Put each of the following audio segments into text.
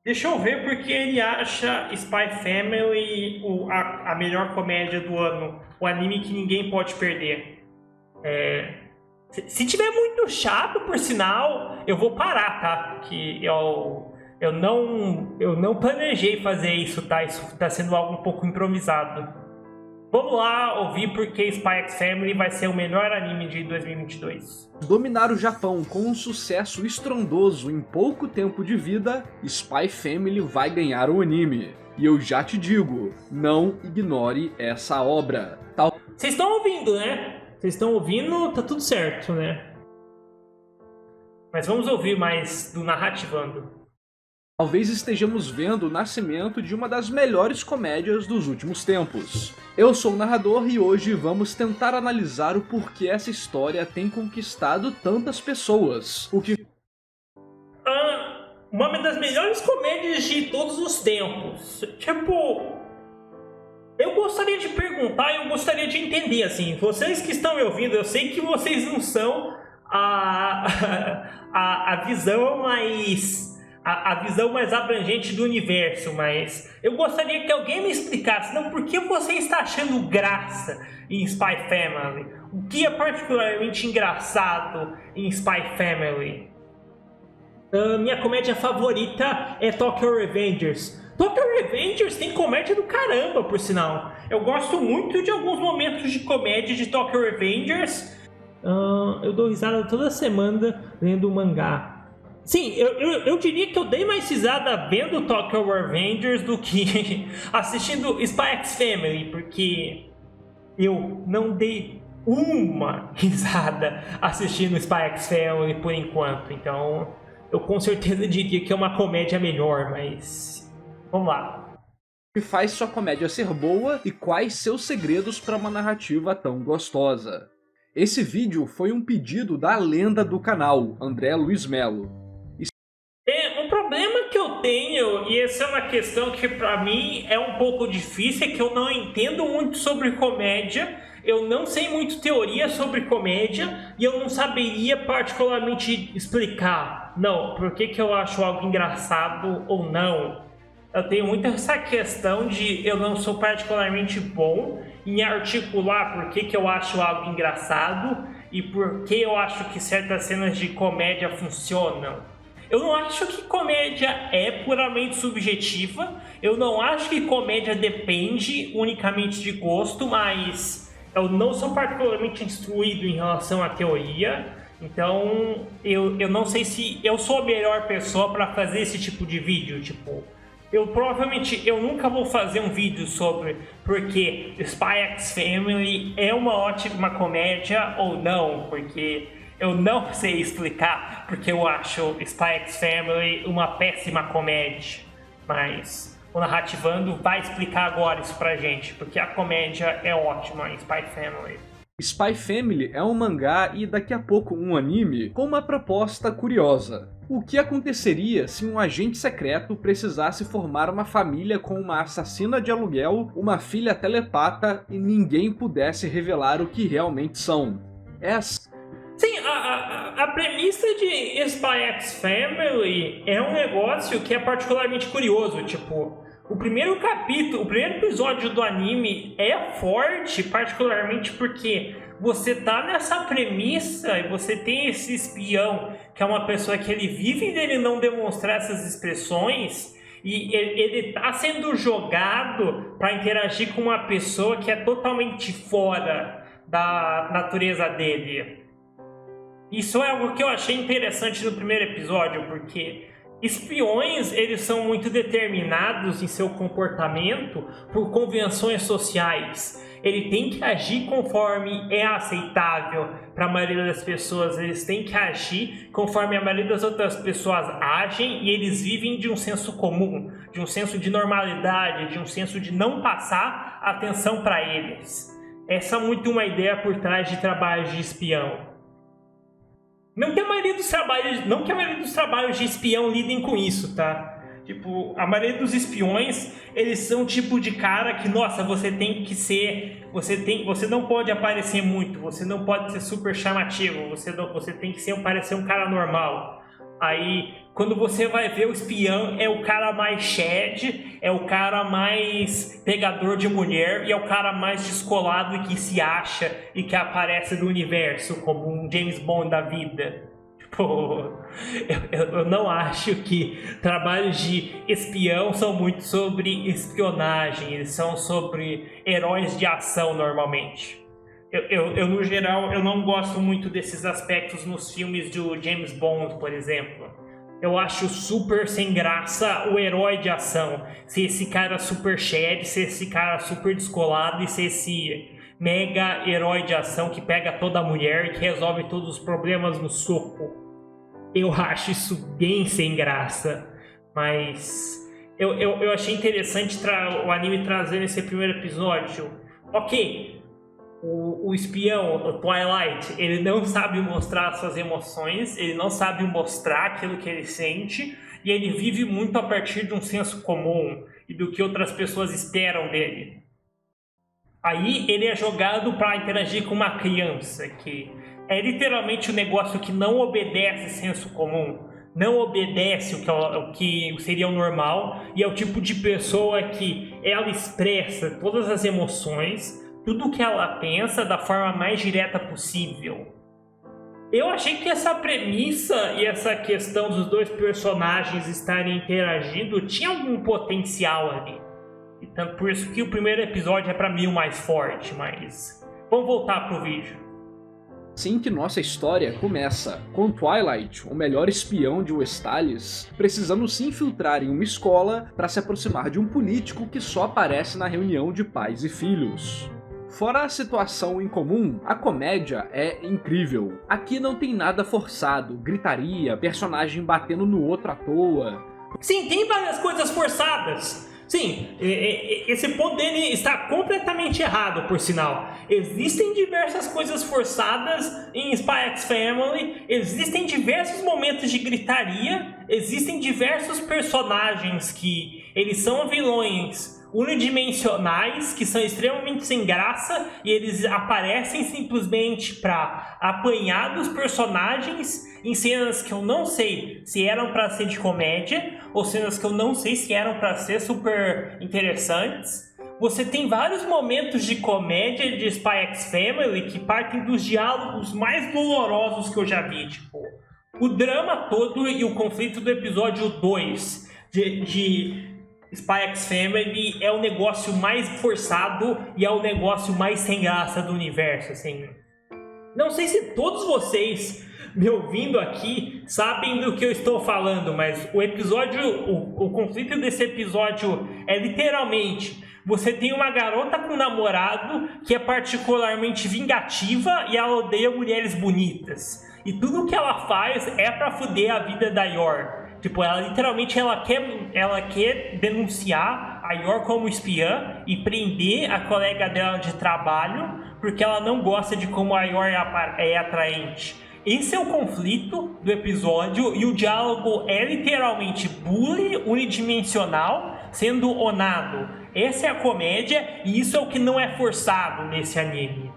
Deixa eu ver porque ele acha Spy Family a melhor comédia do ano. O anime que ninguém pode perder. Se tiver muito chato, por sinal, eu vou parar, tá? Que eu não planejei fazer isso, tá? Isso tá sendo algo um pouco improvisado. Vamos lá ouvir porque Spy X Family vai ser o melhor anime de 2022. Dominar o Japão com um sucesso estrondoso em pouco tempo de vida, Spy Family vai ganhar o anime. E eu já te digo, não ignore essa obra. Vocês estão ouvindo, né? Vocês estão ouvindo, tá tudo certo, né? Mas vamos ouvir mais do Narrativando. Talvez estejamos vendo o nascimento de uma das melhores comédias dos últimos tempos. Eu sou o narrador e hoje vamos tentar analisar o porquê essa história tem conquistado tantas pessoas. Uma das melhores comédias de todos os tempos. Tipo, eu gostaria de perguntar, eu gostaria de entender, assim, vocês que estão me ouvindo, eu sei que vocês não são a visão mais... A visão mais abrangente do universo, mas eu gostaria que alguém me explicasse, não, por que você está achando graça em Spy Family? O que é particularmente engraçado em Spy Family? Minha comédia favorita é Tokyo Revengers. Tokyo Revengers tem comédia do caramba, por sinal. Eu gosto muito de alguns momentos de comédia de Tokyo Revengers. Eu dou risada toda semana lendo o mangá. Sim, eu diria que eu dei mais risada vendo Tokyo Revengers do que assistindo Spy X Family, porque eu não dei uma risada assistindo Spy X Family por enquanto. Então, eu com certeza diria que é uma comédia melhor, mas vamos lá. O que faz sua comédia ser boa e quais seus segredos para uma narrativa tão gostosa. Esse vídeo foi um pedido da lenda do canal, André Luiz Melo. Um problema que eu tenho, e essa é uma questão que pra mim é um pouco difícil, é que eu não entendo muito sobre comédia, eu não sei muito teoria sobre comédia, e eu não saberia particularmente explicar, não, por que eu acho algo engraçado ou não. Eu tenho muito essa questão de eu não sou particularmente bom em articular por que eu acho algo engraçado e por que eu acho que certas cenas de comédia funcionam. Eu não acho que comédia é puramente subjetiva, eu não acho que comédia depende unicamente de gosto, mas eu não sou particularmente instruído em relação à teoria, então eu não sei se eu sou a melhor pessoa para fazer esse tipo de vídeo. Tipo, eu nunca vou fazer um vídeo sobre porque Spy X Family é uma ótima comédia ou não, porque eu não sei explicar porque eu acho Spy X Family uma péssima comédia, mas o Narrativando vai explicar agora isso pra gente, porque a comédia é ótima em Spy Family. Spy Family é um mangá e daqui a pouco um anime com uma proposta curiosa. O que aconteceria se um agente secreto precisasse formar uma família com uma assassina de aluguel, uma filha telepata e ninguém pudesse revelar o que realmente são? Sim, a premissa de Spy X Family é um negócio que é particularmente curioso, tipo, o primeiro episódio do anime é forte, particularmente porque você tá nessa premissa e você tem esse espião, que é uma pessoa que ele vive dele não demonstrar essas expressões, e ele tá sendo jogado para interagir com uma pessoa que é totalmente fora da natureza dele. Isso é algo que eu achei interessante no primeiro episódio, porque espiões, eles são muito determinados em seu comportamento por convenções sociais. Ele tem que agir conforme é aceitável para a maioria das pessoas, eles têm que agir conforme a maioria das outras pessoas agem, e eles vivem de um senso comum, de um senso de normalidade, de um senso de não passar atenção para eles. Essa é muito uma ideia por trás de trabalhos de espião. Não que a maioria dos trabalhos de espião lidem com isso, tá? Tipo, a maioria dos espiões, eles são o tipo de cara que, nossa, você não pode aparecer muito, você não pode ser super chamativo, você tem que parecer um cara normal. Aí, quando você vai ver, o espião é o cara mais shed, é o cara mais pegador de mulher e é o cara mais descolado e que se acha e que aparece no universo como um James Bond da vida. Tipo, eu não acho que trabalhos de espião são muito sobre espionagem, eles são sobre heróis de ação normalmente. No geral, eu não gosto muito desses aspectos nos filmes do James Bond, por exemplo. Eu acho super sem graça o herói de ação. Se esse cara super shed, se esse cara super descolado e se esse mega herói de ação que pega toda a mulher e que resolve todos os problemas no soco. Eu acho isso bem sem graça. Mas eu achei interessante o anime trazer nesse primeiro episódio. Ok. O espião, o Twilight, ele não sabe mostrar suas emoções, ele não sabe mostrar aquilo que ele sente, e ele vive muito a partir de um senso comum e do que outras pessoas esperam dele. Aí ele é jogado para interagir com uma criança, que é literalmente um negócio que não obedece senso comum, não obedece o que seria o normal, e é o tipo de pessoa que ela expressa todas as emoções, tudo que ela pensa da forma mais direta possível. Eu achei que essa premissa e essa questão dos dois personagens estarem interagindo tinha algum potencial ali. E tanto por isso que o primeiro episódio é pra mim o mais forte, mas vamos voltar pro vídeo. Assim que nossa história começa, com Twilight, o melhor espião de Westalis, precisando se infiltrar em uma escola para se aproximar de um político que só aparece na reunião de pais e filhos. Fora a situação incomum, a comédia é incrível. Aqui não tem nada forçado, gritaria, personagem batendo no outro à toa. Sim, tem várias coisas forçadas. Sim, esse ponto dele está completamente errado, por sinal. Existem diversas coisas forçadas em Spy X Family, existem diversos momentos de gritaria, existem diversos personagens que eles são vilões unidimensionais, que são extremamente sem graça, e eles aparecem simplesmente para apanhar dos personagens em cenas que eu não sei se eram para ser de comédia ou cenas que eu não sei se eram para ser super interessantes. Você tem vários momentos de comédia de Spy X Family que partem dos diálogos mais dolorosos que eu já vi, tipo o drama todo e o conflito do episódio 2 de Spy X Family é o negócio mais forçado e é o negócio mais sem graça do universo, assim. Não sei se todos vocês me ouvindo aqui sabem do que eu estou falando, mas o conflito desse episódio é literalmente: você tem uma garota com um namorado que é particularmente vingativa e ela odeia mulheres bonitas. E tudo que ela faz é pra fuder a vida da Yor. Tipo, ela literalmente ela quer denunciar a Yor como espiã e prender a colega dela de trabalho porque ela não gosta de como a Yor é atraente. Esse é o conflito do episódio e o diálogo é literalmente bullying unidimensional sendo onado. Essa é a comédia e isso é o que não é forçado nesse anime.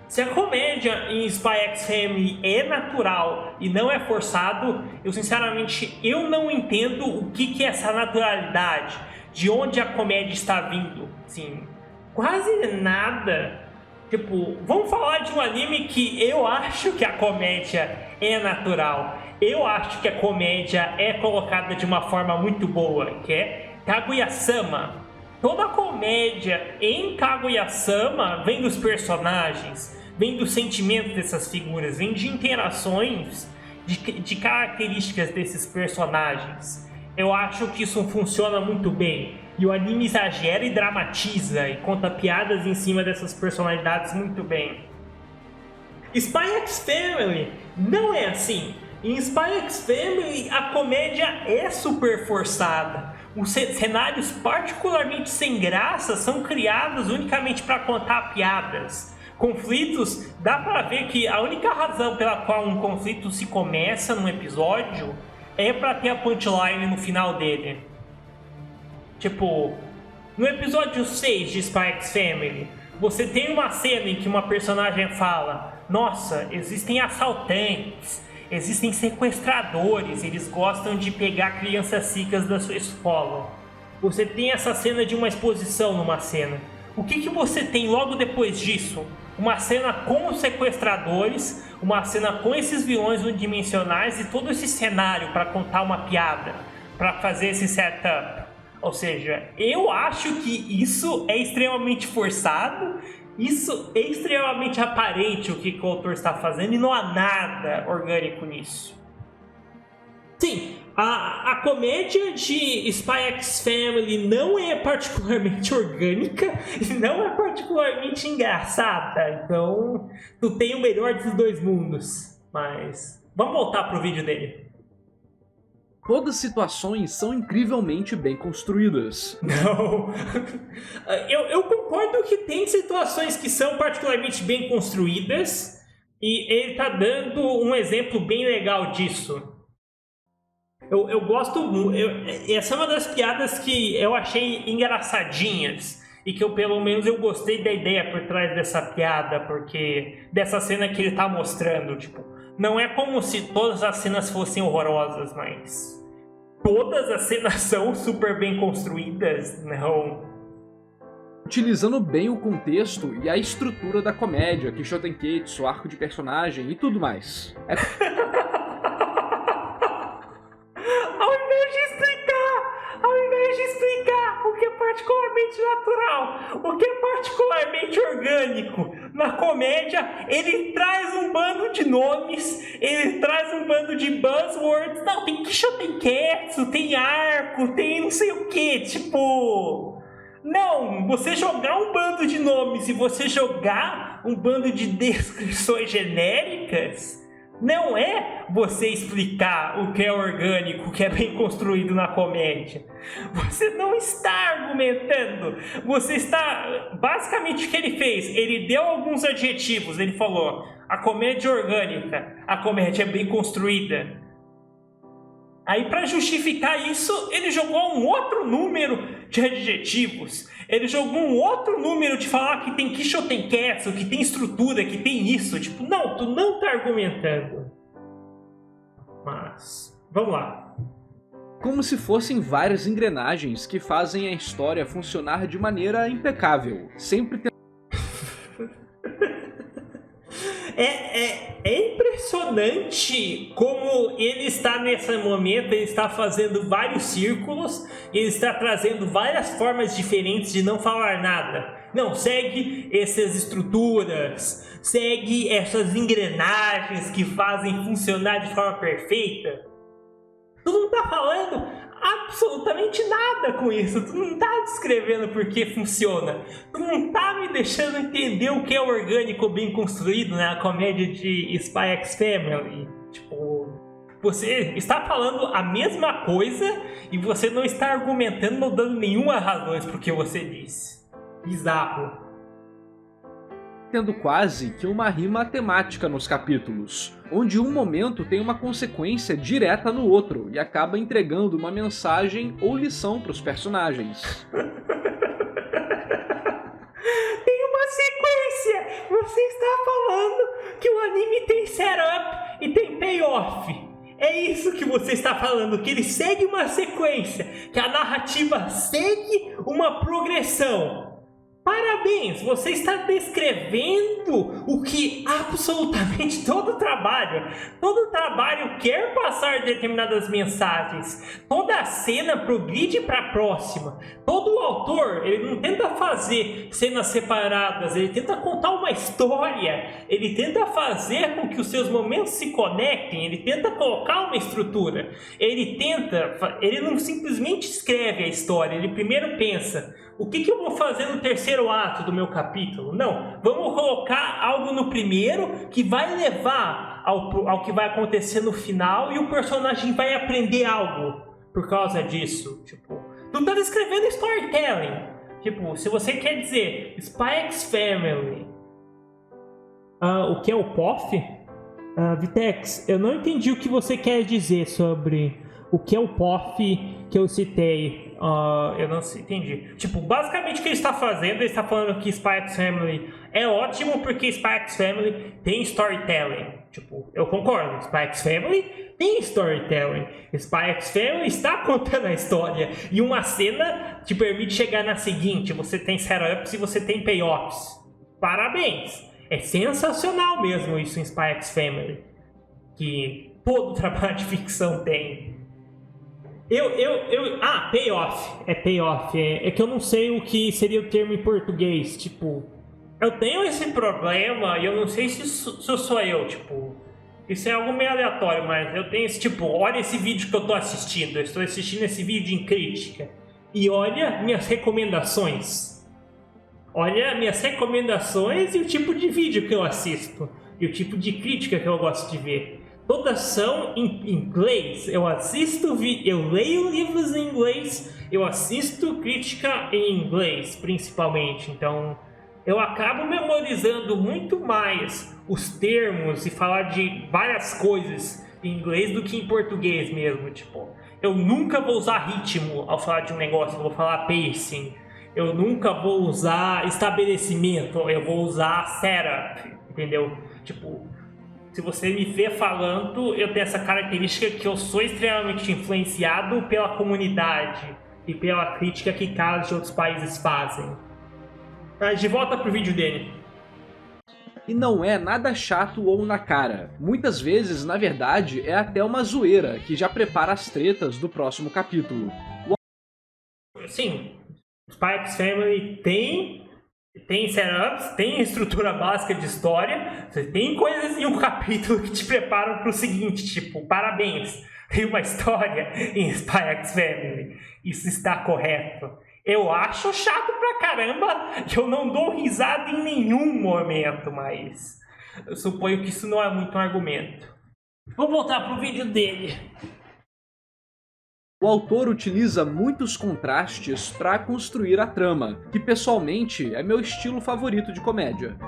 Se a comédia em Spy X Family é natural e não é forçado, eu sinceramente não entendo o que é essa naturalidade, de onde a comédia está vindo. Sim, quase nada. Tipo, vamos falar de um anime que eu acho que a comédia é natural. Eu acho que a comédia é colocada de uma forma muito boa, que é Kaguya-sama. Toda a comédia em Kaguya-sama vem dos personagens, vem dos sentimentos dessas figuras, vem de interações, de características desses personagens. Eu acho que isso funciona muito bem. E o anime exagera e dramatiza e conta piadas em cima dessas personalidades muito bem. Spy X Family não é assim. Em Spy X Family a comédia é super forçada. Os cenários particularmente sem graça são criados unicamente para contar piadas. Conflitos, dá pra ver que a única razão pela qual um conflito se começa num episódio é pra ter a punchline no final dele. Tipo, no episódio 6 de Spy X Family, você tem uma cena em que uma personagem fala: nossa, existem assaltantes, existem sequestradores, eles gostam de pegar crianças ricas da sua escola. Você tem essa cena de uma exposição numa cena. O que você tem logo depois disso? Uma cena com os sequestradores, uma cena com esses vilões unidimensionais e todo esse cenário para contar uma piada, para fazer esse setup. Ou seja, eu acho que isso é extremamente forçado, isso é extremamente aparente o que o autor está fazendo e não há nada orgânico nisso. Sim, a comédia de Spy X Family não é particularmente orgânica e não é particularmente engraçada, então tu tem o melhor dos dois mundos. Mas vamos voltar pro vídeo dele. Todas as situações são incrivelmente bem construídas. Não, eu concordo que tem situações que são particularmente bem construídas e ele tá dando um exemplo bem legal disso. Eu gosto muito. Essa é uma das piadas que eu achei engraçadinhas. E que pelo menos eu gostei da ideia por trás dessa piada. Porque dessa cena que ele tá mostrando. Tipo, não é como se todas as cenas fossem horrorosas, mas todas as cenas são super bem construídas. Não. Utilizando bem o contexto e a estrutura da comédia, Kishotenketsu, arco de personagem e tudo mais. Ao invés de explicar o que é particularmente natural, o que é particularmente orgânico na comédia, ele traz um bando de nomes, ele traz um bando de buzzwords. Não, tem Kishotenketsu, tem arco, tem não sei o que, tipo... Não, você jogar um bando de nomes e você jogar um bando de descrições genéricas... Não é você explicar o que é orgânico, o que é bem construído na comédia. Você não está argumentando. Você está... Basicamente o que ele fez? Ele deu alguns adjetivos. Ele falou, a comédia é orgânica, a comédia é bem construída. Aí para justificar isso, ele jogou um outro número de adjetivos. Ele jogou um outro número de falar que tem Kishotenketsu, que tem estrutura, que tem isso. Tipo, não, tu não tá argumentando. Mas, vamos lá. Como se fossem várias engrenagens que fazem a história funcionar de maneira impecável. Sempre tem... É impressionante como ele está nesse momento, ele está fazendo vários círculos, ele está trazendo várias formas diferentes de não falar nada. Não, segue essas estruturas, segue essas engrenagens que fazem funcionar de forma perfeita. Tu não está falando absolutamente nada com isso. Tu não tá descrevendo por que funciona. Tu não tá me deixando entender o que é orgânico bem construído na comédia de Spy X Family. Tipo, você está falando a mesma coisa e você não está argumentando, não dando nenhuma razão pro que você disse. Bizarro. Tendo quase que uma rima temática nos capítulos, onde um momento tem uma consequência direta no outro e acaba entregando uma mensagem ou lição para os personagens. Tem uma sequência! Você está falando que o anime tem setup e tem payoff. É isso que você está falando, que ele segue uma sequência, que a narrativa segue uma progressão. Parabéns, você está descrevendo o que absolutamente todo trabalho quer passar determinadas mensagens. Toda a cena progride para a próxima. Todo autor, ele não tenta fazer cenas separadas, ele tenta contar uma história, ele tenta fazer com que os seus momentos se conectem, ele tenta colocar uma estrutura. Ele não simplesmente escreve a história, ele primeiro pensa... O que eu vou fazer no terceiro ato do meu capítulo? Não, vamos colocar algo no primeiro que vai levar ao que vai acontecer no final e o personagem vai aprender algo por causa disso. Tipo, tu tá descrevendo storytelling. Tipo, se você quer dizer Spy X Family, o que é o POF? Vitex, eu não entendi o que você quer dizer sobre o que é o POF que eu citei. Eu não sei, entendi. Tipo, basicamente o que ele está fazendo, ele está falando que Spy X Family é ótimo porque Spy X Family tem storytelling. Tipo, eu concordo, Spy X Family tem storytelling. Spy X Family está contando a história. E uma cena te permite chegar na seguinte, você tem setups e você tem payoffs. Parabéns! É sensacional mesmo isso em Spy X Family. Que todo trabalho de ficção tem. Payoff. É payoff. É que eu não sei o que seria o termo em português. Tipo, eu tenho esse problema e eu não sei se sou eu. Tipo, isso é algo meio aleatório, mas eu tenho esse tipo, olha esse vídeo que eu tô assistindo. Eu estou assistindo esse vídeo em crítica. E olha minhas recomendações. Olha minhas recomendações e o tipo de vídeo que eu assisto. E o tipo de crítica que eu gosto de ver. Todas são em inglês. Eu leio livros em inglês, eu assisto crítica em inglês, principalmente. Então, eu acabo memorizando muito mais os termos e falar de várias coisas em inglês do que em português mesmo. Tipo, eu nunca vou usar ritmo ao falar de um negócio, eu vou falar pacing. Eu nunca vou usar estabelecimento, eu vou usar setup, entendeu? Tipo, se você me vê falando, eu tenho essa característica que eu sou extremamente influenciado pela comunidade e pela crítica que caras de outros países fazem. Mas de volta pro vídeo dele. E não é nada chato ou na cara. Muitas vezes, na verdade, é até uma zoeira que já prepara as tretas do próximo capítulo. Sim, Spy X Family tem setups, tem estrutura básica de história, você tem coisas em um capítulo que te preparam para o seguinte, tipo, parabéns, tem uma história em Spy X Family, isso está correto. Eu acho chato pra caramba, eu não dou risada em nenhum momento, mas eu suponho que isso não é muito um argumento. Vou voltar pro vídeo dele. O autor utiliza muitos contrastes para construir a trama, que pessoalmente é meu estilo favorito de comédia.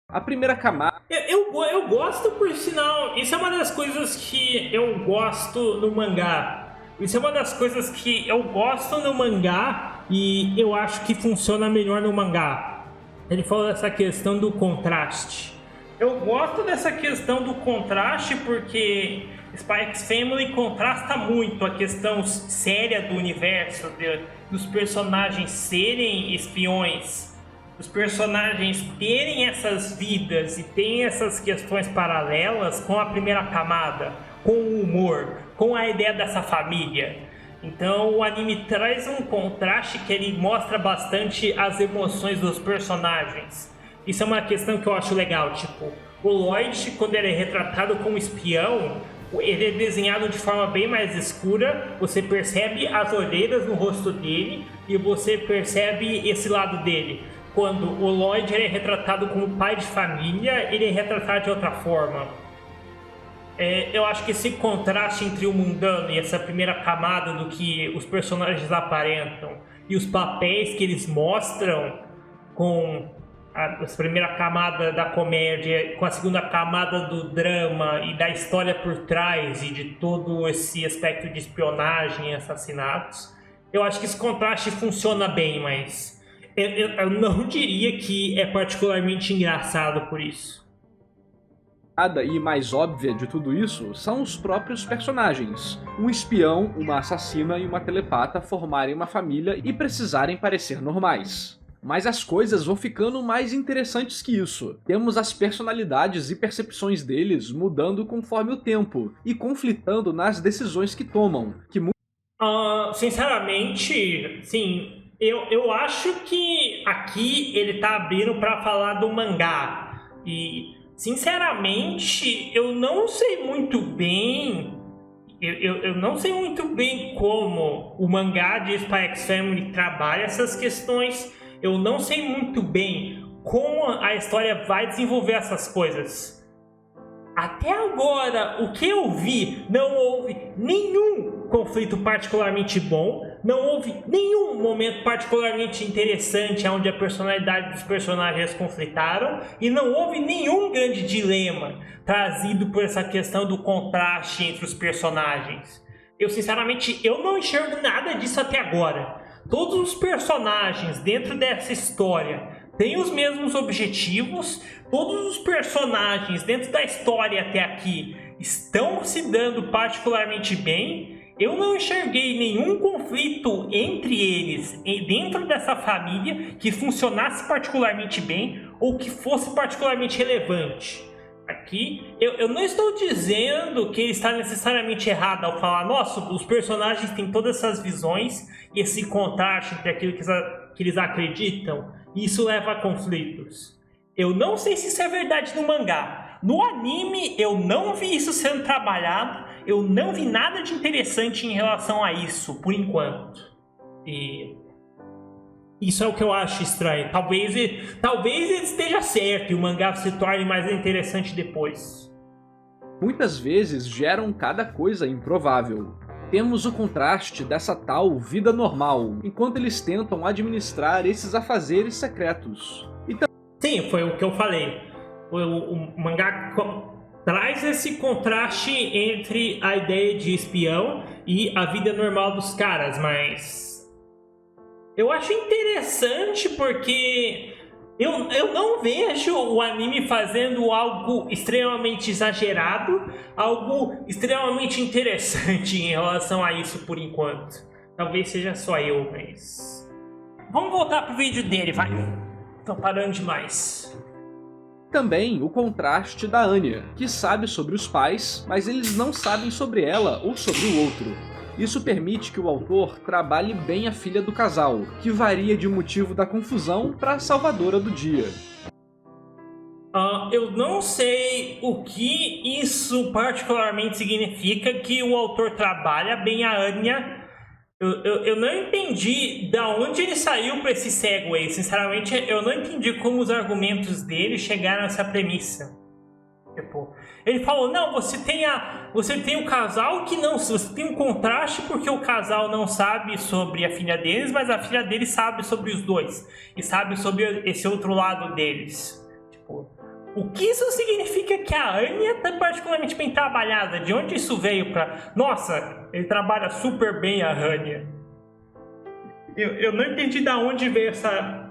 A primeira camada... Eu gosto, por sinal, isso é uma das coisas que eu gosto no mangá. Isso é uma das coisas que eu gosto no mangá e eu acho que funciona melhor no mangá. Ele falou dessa questão do contraste. Eu gosto dessa questão do contraste porque Spy X Family contrasta muito a questão séria do universo, dos personagens serem espiões, dos personagens terem essas vidas e terem essas questões paralelas com a primeira camada, com o humor, com a ideia dessa família. Então o anime traz um contraste que ele mostra bastante as emoções dos personagens. Isso é uma questão que eu acho legal, tipo, o Lloyd, quando ele é retratado como espião, ele é desenhado de forma bem mais escura, você percebe as olheiras no rosto dele e você percebe esse lado dele. Quando o Lloyd ele é retratado como pai de família, ele é retratado de outra forma. Eu acho que esse contraste entre o mundano e essa primeira camada do que os personagens aparentam e os papéis que eles mostram com a primeira camada da comédia, com a segunda camada do drama e da história por trás e de todo esse aspecto de espionagem e assassinatos, eu acho que esse contraste funciona bem, mas eu não diria que é particularmente engraçado por isso. E mais óbvia de tudo isso são os próprios personagens. Um espião, uma assassina e uma telepata formarem uma família e precisarem parecer normais. Mas as coisas vão ficando mais interessantes que isso. Temos as personalidades e percepções deles mudando conforme o tempo e conflitando nas decisões que tomam. Sinceramente, sim, eu acho que aqui ele tá abrindo para falar do mangá. E, sinceramente, eu não sei muito bem... Eu não sei muito bem como o mangá de Spy X Family trabalha essas questões. Eu não sei muito bem como a história vai desenvolver essas coisas. Até agora, o que eu vi, não houve nenhum conflito particularmente bom, não houve nenhum momento particularmente interessante onde a personalidade dos personagens conflitaram e não houve nenhum grande dilema trazido por essa questão do contraste entre os personagens. Eu sinceramente, eu não enxergo nada disso até agora. Todos os personagens dentro dessa história têm os mesmos objetivos, todos os personagens dentro da história até aqui estão se dando particularmente bem. Eu não enxerguei nenhum conflito entre eles, dentro dessa família, que funcionasse particularmente bem ou que fosse particularmente relevante. Aqui, eu não estou dizendo que ele está necessariamente errado ao falar, nossa, os personagens têm todas essas visões e esse contraste entre aquilo que eles acreditam, e isso leva a conflitos. Eu não sei se isso é verdade no mangá. No anime, eu não vi isso sendo trabalhado, eu não vi nada de interessante em relação a isso, por enquanto. E isso é o que eu acho estranho. Talvez ele esteja certo e o mangá se torne mais interessante depois. Muitas vezes geram cada coisa improvável. Temos o contraste dessa tal vida normal, enquanto eles tentam administrar esses afazeres secretos. Sim, foi o que eu falei. O mangá traz esse contraste entre a ideia de espião e a vida normal dos caras, mas eu acho interessante porque eu não vejo o anime fazendo algo extremamente exagerado, algo extremamente interessante em relação a isso por enquanto. Talvez seja só eu, mas... Vamos voltar pro vídeo dele, vai. Tô parando demais. Também o contraste da Anya, que sabe sobre os pais, mas eles não sabem sobre ela ou sobre o outro. Isso permite que o autor trabalhe bem a filha do casal, que varia de motivo da confusão para a salvadora do dia. Eu não sei o que isso particularmente significa, que o autor trabalha bem a Anya. Eu não entendi da onde ele saiu para esse segue. Sinceramente, eu não entendi como os argumentos dele chegaram a essa premissa. Tipo, ele falou, não, você tem o casal que não... Você tem um contraste porque o casal não sabe sobre a filha deles, mas a filha deles sabe sobre os dois. E sabe sobre esse outro lado deles. Tipo, o que isso significa que a Anya está particularmente bem trabalhada? De onde isso veio pra... Nossa, ele trabalha super bem a Anya. Eu não entendi da onde veio essa...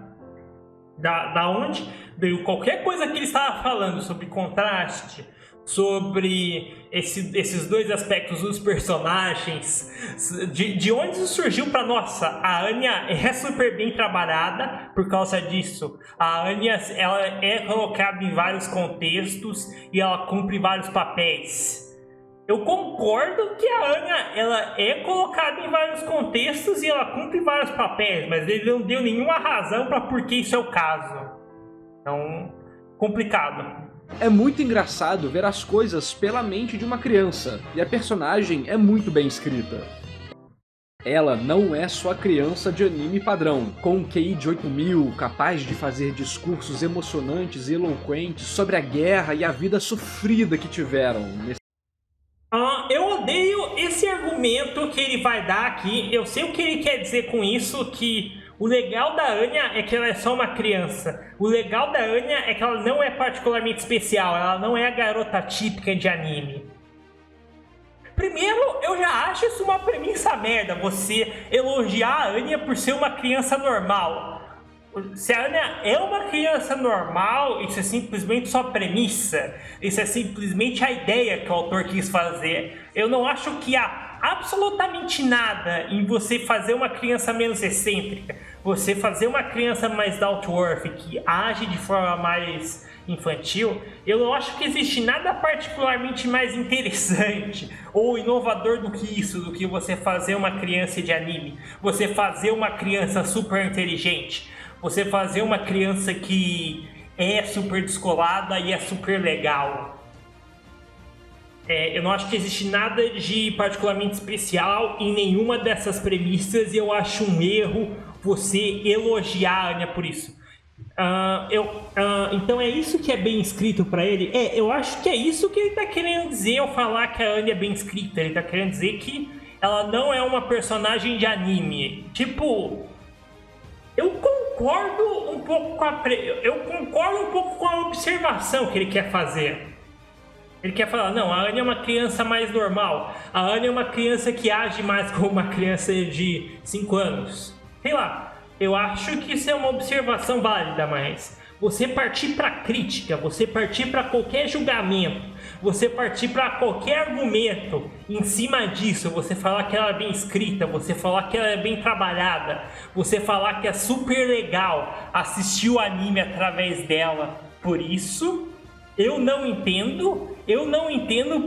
Da onde veio qualquer coisa que ele estava falando sobre contraste, sobre esses dois aspectos dos personagens, de onde isso surgiu para nossa, a Anya é super bem trabalhada por causa disso. A Anya, ela é colocada em vários contextos e ela cumpre vários papéis. Eu concordo que a Anya, ela é colocada em vários contextos e ela cumpre vários papéis, mas ele não deu nenhuma razão para por que isso é o caso. Então, complicado. É muito engraçado ver as coisas pela mente de uma criança, e a personagem é muito bem escrita. Ela não é só a criança de anime padrão, com um QI de 8000, capaz de fazer discursos emocionantes e eloquentes sobre a guerra e a vida sofrida que tiveram. Eu odeio esse argumento que ele vai dar aqui. Eu sei o que ele quer dizer com isso, que o legal da Anya é que ela é só uma criança. O legal da Anya é que ela não é particularmente especial, ela não é a garota típica de anime. Primeiro, eu já acho isso uma premissa merda, você elogiar a Anya por ser uma criança normal. Se a Anya é uma criança normal, isso é simplesmente só premissa. Isso é simplesmente a ideia que o autor quis fazer. Eu não acho que há absolutamente nada em você fazer uma criança menos excêntrica, você fazer uma criança mais down to earth, que age de forma mais infantil. Eu não acho que existe nada particularmente mais interessante ou inovador do que isso, do que você fazer uma criança de anime, você fazer uma criança super inteligente, você fazer uma criança que é super descolada e é super legal. Eu não acho que existe nada de particularmente especial em nenhuma dessas premissas, e eu acho um erro você elogiar a Anya por isso. Então é isso que é bem escrito pra ele? Eu acho que é isso que ele tá querendo dizer ao falar que a Anya é bem escrita. Ele tá querendo dizer que ela não é uma personagem de anime. Tipo, eu concordo um pouco com a observação que ele quer fazer. Ele quer falar, não, a Anya é uma criança mais normal. A Anya é uma criança que age mais como uma criança de 5 anos. Sei lá, eu acho que isso é uma observação válida, mas você partir para crítica, você partir para qualquer julgamento, você partir para qualquer argumento em cima disso, você falar que ela é bem escrita, você falar que ela é bem trabalhada, você falar que é super legal assistir o anime através dela. Por isso, eu não entendo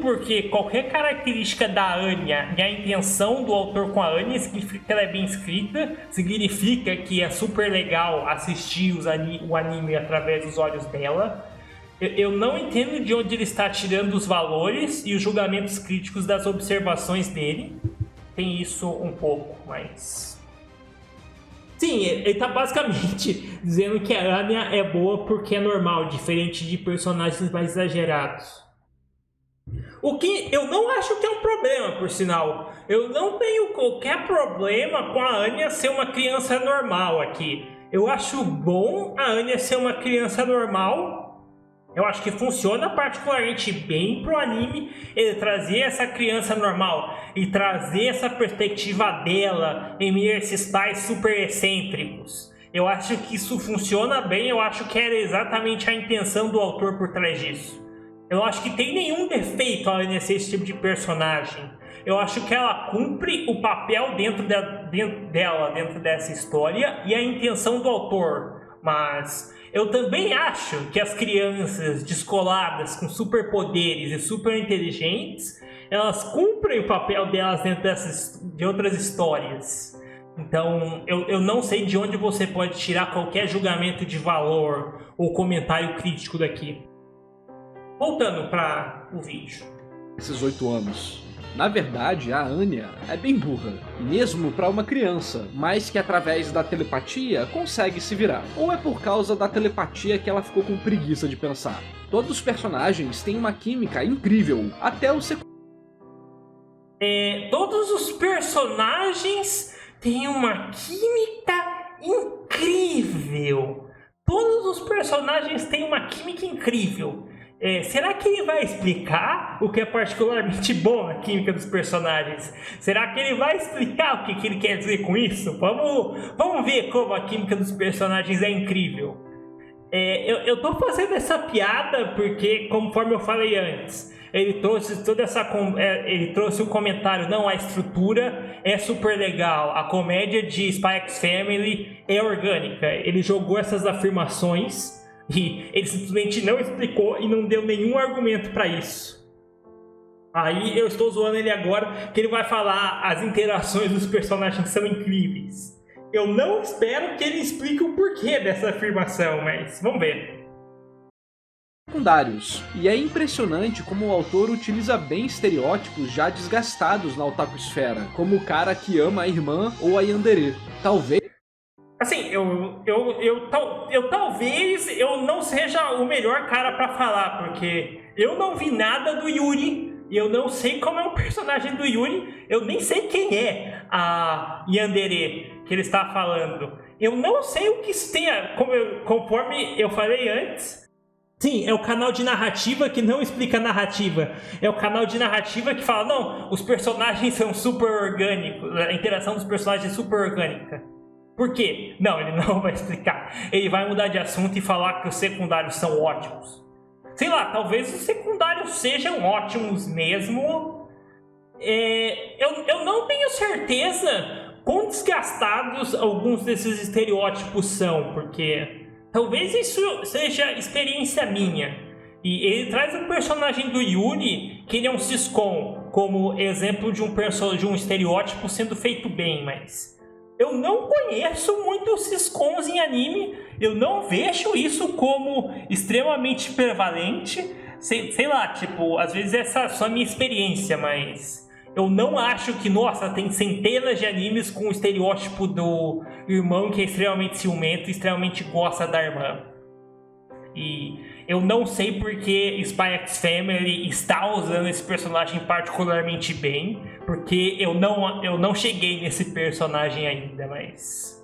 porque qualquer característica da Anya e a intenção do autor com a Anya significa que ela é bem escrita, significa que é super legal assistir o anime através dos olhos dela. Eu não entendo de onde ele está tirando os valores e os julgamentos críticos das observações dele. Tem isso um pouco, mas... Sim, ele tá basicamente dizendo que a Anya é boa porque é normal, diferente de personagens mais exagerados. O que eu não acho que é um problema, por sinal. Eu não tenho qualquer problema com a Anya ser uma criança normal aqui. Eu acho bom a Anya ser uma criança normal. Eu acho que funciona particularmente bem pro anime ele trazer essa criança normal e trazer essa perspectiva dela em meio a esses pais super excêntricos. Eu acho que isso funciona bem, eu acho que era exatamente a intenção do autor por trás disso. Eu acho que tem nenhum defeito ao ser esse tipo de personagem. Eu acho que ela cumpre o papel dentro dessa história e a intenção do autor, mas... eu também acho que as crianças descoladas com superpoderes e super inteligentes, elas cumprem o papel delas dentro de outras histórias. Então, eu não sei de onde você pode tirar qualquer julgamento de valor ou comentário crítico daqui. Voltando para o vídeo. Esses 8 anos. Na verdade, a Anya é bem burra, mesmo para uma criança, mas que através da telepatia consegue se virar. Ou é por causa da telepatia que ela ficou com preguiça de pensar. Todos os personagens têm uma química incrível, até o secundário. Todos os personagens têm uma química incrível. Todos os personagens têm uma química incrível. Será que ele vai explicar o que é particularmente bom na química dos personagens? Será que ele vai explicar o que ele quer dizer com isso? Vamos ver como a química dos personagens é incrível. Eu tô fazendo essa piada porque, conforme eu falei antes, ele trouxe o comentário, não, a estrutura é super legal, a comédia de Spy X Family é orgânica. Ele jogou essas afirmações e ele simplesmente não explicou e não deu nenhum argumento para isso. Aí eu estou zoando ele agora que ele vai falar as interações dos personagens são incríveis. Eu não espero que ele explique o porquê dessa afirmação, mas vamos ver. Secundários. E é impressionante como o autor utiliza bem estereótipos já desgastados na otakusfera, como o cara que ama a irmã ou a yandere. Talvez... Assim, talvez eu não seja o melhor cara pra falar, porque eu não vi nada do Yuri, e eu não sei como é o personagem do Yuri, eu nem sei quem é a yandere que ele está falando. Eu não sei o que isso tem, conforme eu falei antes. Sim, é o canal de narrativa que não explica narrativa. É o canal de narrativa que fala, não, os personagens são super orgânicos, a interação dos personagens é super orgânica. Por quê? Não, ele não vai explicar. Ele vai mudar de assunto e falar que os secundários são ótimos. Sei lá, talvez os secundários sejam ótimos mesmo. Eu não tenho certeza quão desgastados alguns desses estereótipos são, porque talvez isso seja experiência minha. E ele traz um personagem do Yuri, que ele é um siscom, como exemplo de um estereótipo sendo feito bem, mas... eu não conheço muitos siscoms em anime, eu não vejo isso como extremamente prevalente. Sei lá, tipo, às vezes essa é só a minha experiência, mas eu não acho que, nossa, tem centenas de animes com o estereótipo do irmão que é extremamente ciumento e extremamente gosta da irmã. E eu não sei porque Spy X Family está usando esse personagem particularmente bem, porque eu não cheguei nesse personagem ainda, mas...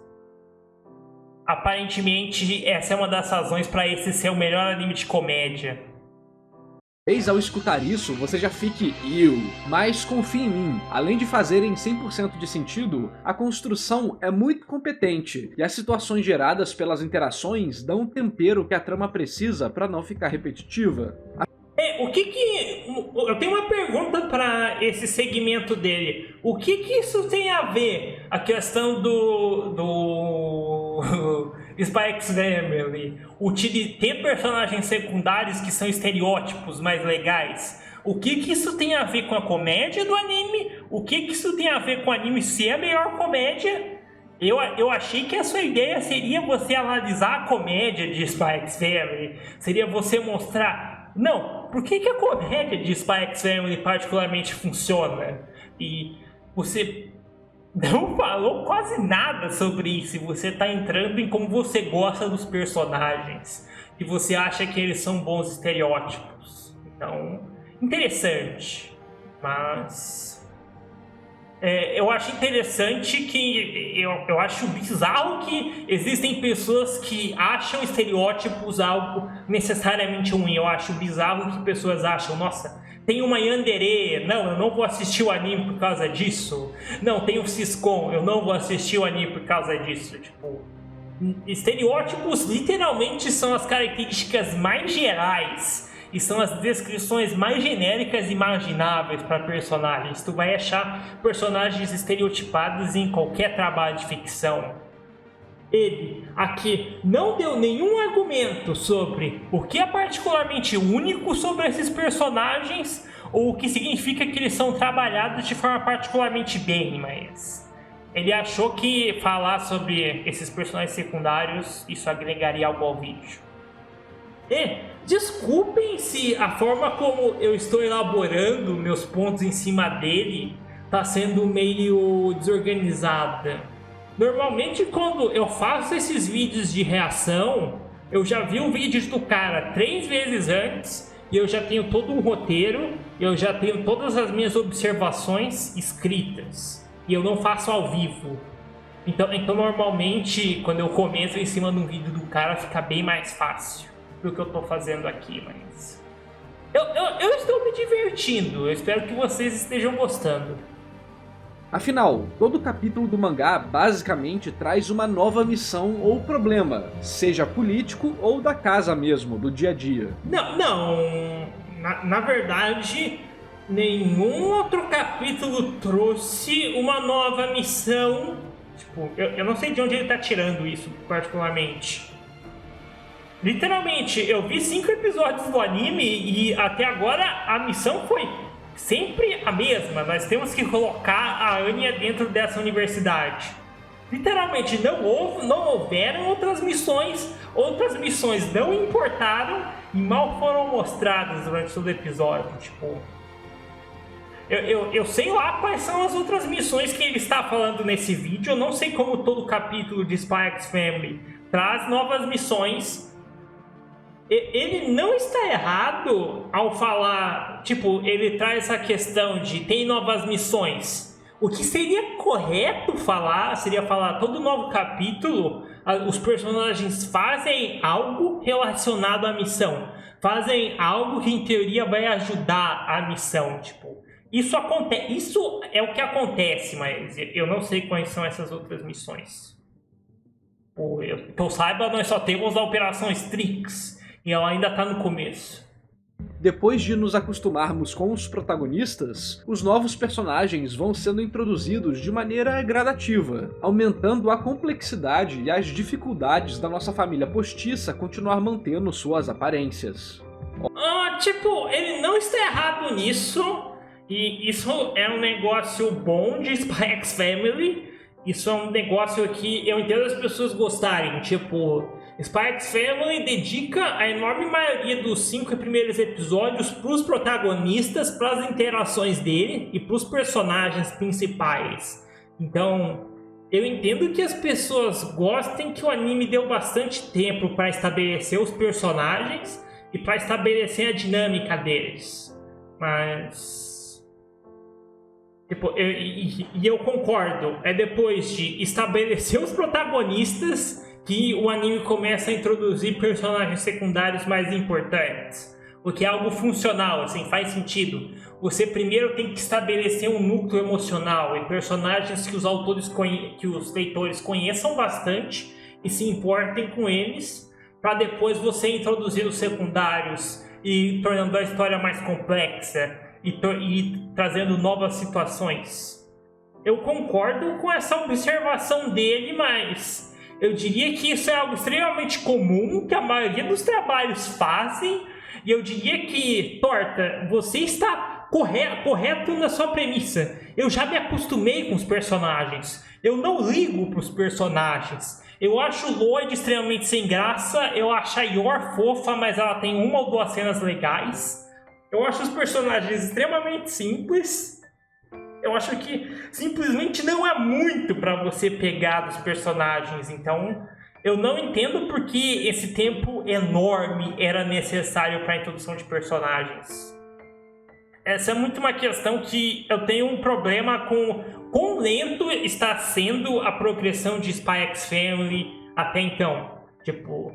aparentemente essa é uma das razões para esse ser o melhor anime de comédia. Talvez ao escutar isso, você já fique "eu", mas confie em mim, além de fazerem 100% de sentido, a construção é muito competente, e as situações geradas pelas interações dão o tempero que a trama precisa para não ficar repetitiva. Eu tenho uma pergunta para esse segmento dele. O que isso tem a ver, a questão do Spy X Family, ter personagens secundários que são estereótipos mais legais? O que isso tem a ver com a comédia do anime? O que isso tem a ver com o anime ser a melhor comédia? Eu achei que a sua ideia seria você analisar a comédia de Spy X Family. Seria você mostrar... Não, por que a comédia de Spy X Family particularmente funciona? E você não falou quase nada sobre isso. E você tá entrando em como você gosta dos personagens. E você acha que eles são bons estereótipos. Então, interessante. Mas... eu acho interessante que... Eu acho bizarro que existem pessoas que acham estereótipos algo necessariamente ruim. Eu acho bizarro que pessoas acham, nossa, tem uma yandere, não, eu não vou assistir o anime por causa disso. Não, tem um siscon, eu não vou assistir o anime por causa disso. Tipo, estereótipos literalmente são as características mais gerais e são as descrições mais genéricas e imagináveis para personagens. Tu vai achar personagens estereotipados em qualquer trabalho de ficção. Ele aqui não deu nenhum argumento sobre o que é particularmente único sobre esses personagens ou o que significa que eles são trabalhados de forma particularmente bem, mas ele achou que falar sobre esses personagens secundários isso agregaria algo ao vídeo. Desculpem se a forma como eu estou elaborando meus pontos em cima dele está sendo meio desorganizada. Normalmente quando eu faço esses vídeos de reação, eu já vi o vídeo do cara 3 vezes antes e eu já tenho todo um roteiro, eu já tenho todas as minhas observações escritas e eu não faço ao vivo. Então normalmente quando eu começo em cima de um vídeo do cara fica bem mais fácil do que eu tô fazendo aqui, mas eu estou me divertindo, eu espero que vocês estejam gostando. Afinal, todo capítulo do mangá basicamente traz uma nova missão ou problema, seja político ou da casa mesmo, do dia a dia. Na verdade, nenhum outro capítulo trouxe uma nova missão. Tipo, eu não sei de onde ele tá tirando isso particularmente. Literalmente, eu vi 5 episódios do anime e até agora a missão foi sempre a mesma. Nós temos que colocar a Anya dentro dessa universidade. Literalmente, não houveram outras missões não importaram e mal foram mostradas durante todo o episódio. Tipo, eu sei lá quais são as outras missões que ele está falando nesse vídeo. Eu não sei como todo capítulo de Spy X Family traz novas missões. Ele não está errado ao falar, tipo, ele traz essa questão de tem novas missões. O que seria correto falar, seria falar todo novo capítulo, os personagens fazem algo relacionado à missão. Fazem algo que em teoria vai ajudar a missão, tipo. Isso é o que acontece, mas eu não sei quais são essas outras missões. Que eu saiba, nós só temos a Operação Strix. E ela ainda tá no começo. Depois de nos acostumarmos com os protagonistas, os novos personagens vão sendo introduzidos de maneira gradativa, aumentando a complexidade e as dificuldades da nossa família postiça continuar mantendo suas aparências. Ele não está errado nisso, e isso é um negócio bom de Spy X Family. Isso é um negócio que eu entendo as pessoas gostarem, tipo... Spy X Family dedica a enorme maioria dos 5 primeiros episódios para os protagonistas, para as interações dele e para os personagens principais. Então, eu entendo que as pessoas gostem que o anime deu bastante tempo para estabelecer os personagens e para estabelecer a dinâmica deles. Mas... eu concordo, é depois de estabelecer os protagonistas que o anime começa a introduzir personagens secundários mais importantes. o que é algo funcional, assim, faz sentido. Você primeiro tem que estabelecer um núcleo emocional e personagens que que os leitores conheçam bastante e se importem com eles, para depois você introduzir os secundários e tornando a história mais complexa e trazendo novas situações. Eu concordo com essa observação dele, mas eu diria que isso é algo extremamente comum, que a maioria dos trabalhos fazem, e eu diria que, Torta, você está correto na sua premissa. Eu já me acostumei com os personagens. Eu não ligo para os personagens. Eu acho o Lloyd extremamente sem graça, eu acho a Yor fofa, mas ela tem uma ou duas cenas legais. Eu acho os personagens extremamente simples. Eu acho que simplesmente não há muito para você pegar dos personagens. Então, eu não entendo por que esse tempo enorme era necessário para a introdução de personagens. Essa é muito uma questão que eu tenho um problema com quão lento está sendo a progressão de Spy X Family até então. Tipo,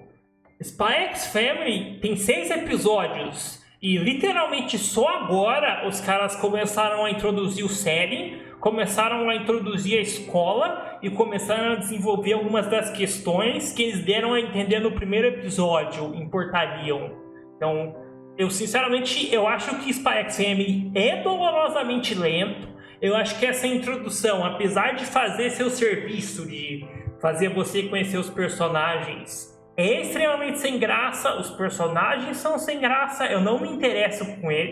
Spy X Family tem 6 episódios e literalmente só agora os caras começaram a introduzir o setting, começaram a introduzir a escola e começaram a desenvolver algumas das questões que eles deram a entender no primeiro episódio, importariam. Então, eu sinceramente, eu acho que Spy X Family é dolorosamente lento. Eu acho que essa introdução, apesar de fazer seu serviço, de fazer você conhecer os personagens, é extremamente sem graça. Os personagens são sem graça, eu não me interesso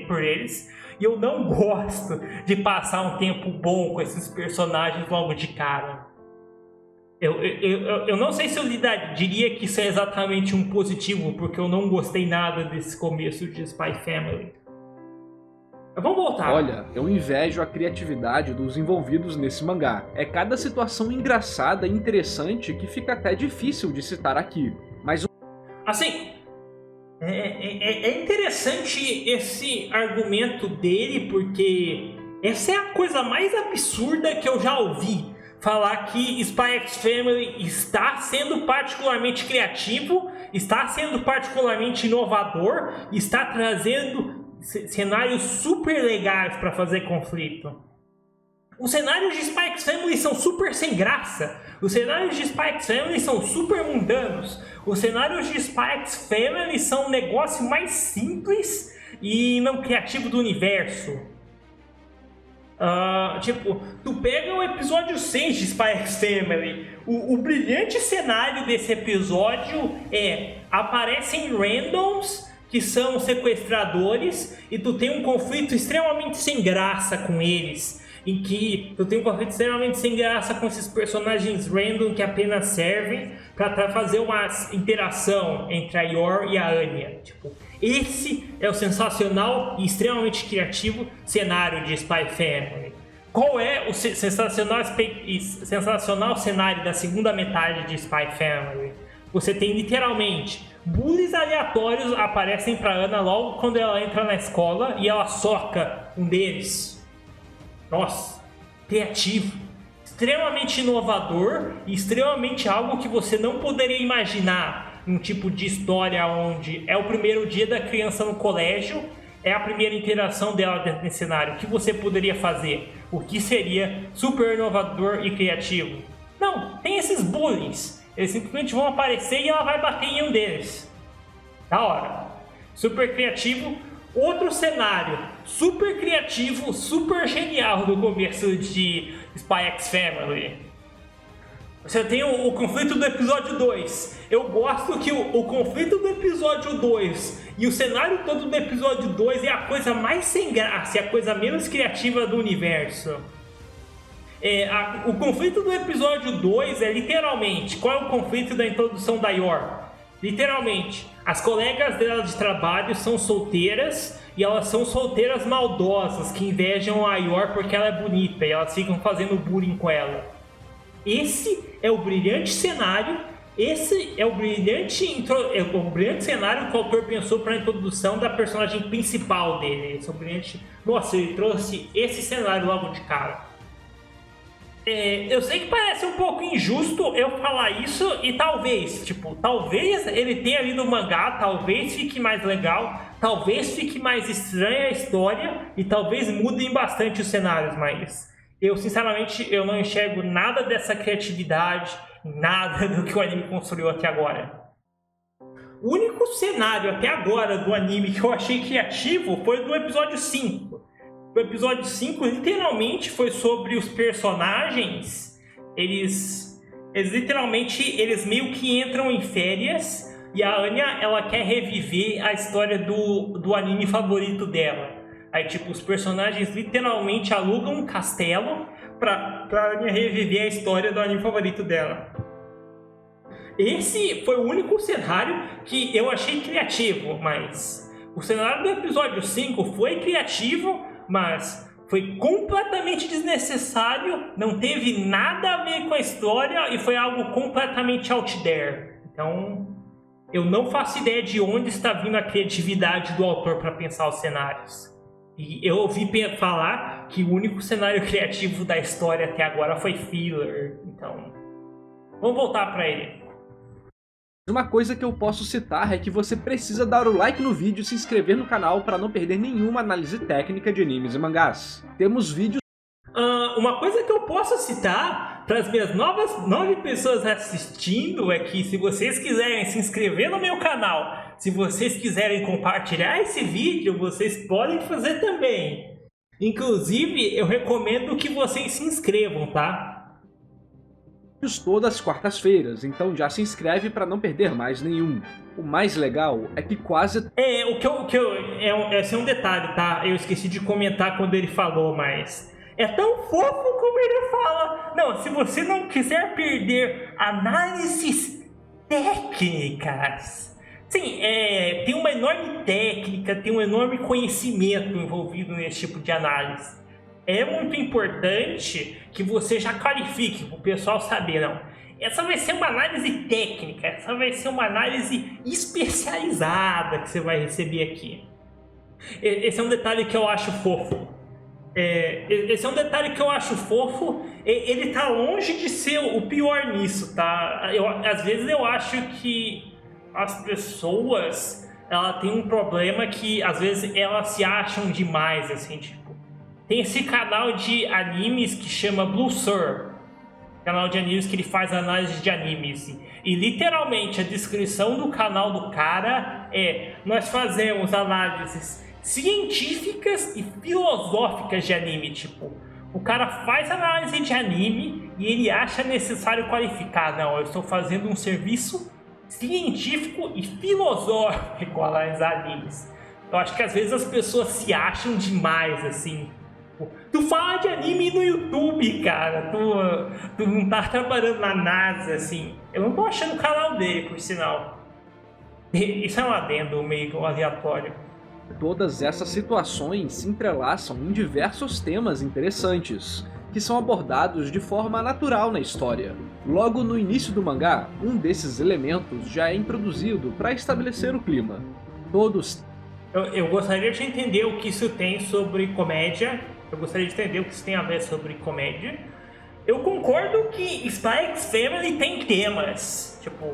por eles. E eu não gosto de passar um tempo bom com esses personagens logo de cara. Eu não sei se eu diria que isso é exatamente um positivo, porque eu não gostei nada desse começo de Spy Family. Mas vamos voltar. Olha, eu invejo a criatividade dos envolvidos nesse mangá. É cada situação engraçada e interessante que fica até difícil de citar aqui. Mas assim, é interessante esse argumento dele, porque essa é a coisa mais absurda que eu já ouvi. Falar que Spy X Family está sendo particularmente criativo, está sendo particularmente inovador, está trazendo cenários super legais para fazer conflito. Os cenários de Spy X Family são super sem graça. Os cenários de Spy X Family são super mundanos. Os cenários de Spy X Family são um negócio mais simples e não criativo do universo. Tipo, tu pega o episódio 6 de Spy X Family. O brilhante cenário desse episódio aparecem randoms que são sequestradores e tu tem um conflito extremamente sem graça com eles, em que tu tem um conflito extremamente sem graça com esses personagens random que apenas servem para fazer uma interação entre a Yor e a Anya. Tipo, esse é o sensacional e extremamente criativo cenário de Spy Family. Qual é o sensacional cenário da segunda metade de Spy Family? Você tem literalmente bullies aleatórios aparecem para Ana logo quando ela entra na escola e ela soca um deles. Nossa, criativo, extremamente inovador e extremamente algo que você não poderia imaginar. Um tipo de história onde é o primeiro dia da criança no colégio, é a primeira interação dela dentro desse cenário. O que você poderia fazer? O que seria super inovador e criativo? Não, tem esses bullies. Eles simplesmente vão aparecer e ela vai bater em um deles. Da hora. Super criativo. Outro cenário super criativo, super genial do começo de Spy X Family. Você tem o conflito do episódio 2. Eu gosto que o conflito do episódio 2 e o cenário todo do episódio 2 é a coisa mais sem graça, é a coisa menos criativa do universo. O conflito do episódio 2 é literalmente... Qual é o conflito da introdução da Yor? Literalmente, as colegas dela de trabalho são solteiras e elas são solteiras maldosas que invejam a Yor porque ela é bonita e elas ficam fazendo bullying com ela. Esse é o brilhante cenário, esse é o brilhante cenário que o autor pensou para a introdução da personagem principal dele. Esse é o brilhante... Nossa, ele trouxe esse cenário logo de cara. Eu sei que parece um pouco injusto eu falar isso e talvez ele tenha lido o mangá, talvez fique mais legal, talvez fique mais estranha a história e talvez mudem bastante os cenários, mas eu sinceramente eu não enxergo nada dessa criatividade, nada do que o anime construiu até agora. O único cenário até agora do anime que eu achei criativo foi do episódio 5. O episódio 5 literalmente foi sobre os personagens. Eles meio que entram em férias e a Anya, ela quer reviver a história do anime favorito dela. Aí tipo, os personagens literalmente alugam um castelo pra Anya reviver a história do anime favorito dela. Esse foi o único cenário que eu achei criativo, mas o cenário do episódio 5 foi criativo, mas foi completamente desnecessário, não teve nada a ver com a história e foi algo completamente out there. Então, eu não faço ideia de onde está vindo a criatividade do autor para pensar os cenários. E eu ouvi falar que o único cenário criativo da história até agora foi filler. Então, vamos voltar para ele. Uma coisa que eu posso citar é que você precisa dar o like no vídeo e se inscrever no canal para não perder nenhuma análise técnica de animes e mangás. Temos vídeos... Uma coisa que eu posso citar para as minhas 9 pessoas assistindo é que se vocês quiserem se inscrever no meu canal, se vocês quiserem compartilhar esse vídeo, vocês podem fazer também. Inclusive, eu recomendo que vocês se inscrevam, tá? Todas as quartas-feiras, então já se inscreve para não perder mais nenhum. O mais legal é que quase... Esse é um detalhe, tá? Eu esqueci de comentar quando ele falou, mas... É tão fofo como ele fala. Não, se você não quiser perder análises técnicas... Sim, tem uma enorme técnica, tem um enorme conhecimento envolvido nesse tipo de análise. É muito importante que você já qualifique para o pessoal saber, não. Essa vai ser uma análise técnica, essa vai ser uma análise especializada que você vai receber aqui. Esse é um detalhe que eu acho fofo. Ele tá longe de ser o pior nisso, tá? Às vezes eu acho que as pessoas, ela tem um problema que às vezes elas se acham demais, assim, tipo. Tem esse canal de animes que chama Blue Sur, canal de animes que ele faz análise de animes. E literalmente a descrição do canal do cara é: nós fazemos análises científicas e filosóficas de anime. Tipo, o cara faz análise de anime e ele acha necessário qualificar: não, eu estou fazendo um serviço científico e filosófico a analisar animes. Eu acho que às vezes as pessoas se acham demais, assim. Tu fala de anime no YouTube, cara. Tu não tá trabalhando na NASA, assim. Eu não tô achando o canal dele, por sinal. Isso é um adendo meio aleatório. Todas essas situações se entrelaçam em diversos temas interessantes, que são abordados de forma natural na história. Logo no início do mangá, um desses elementos já é introduzido para estabelecer o clima. Eu gostaria de entender o que isso tem sobre comédia. Eu gostaria de entender o que isso tem a ver sobre comédia. Eu concordo que Spy X Family tem temas. Tipo,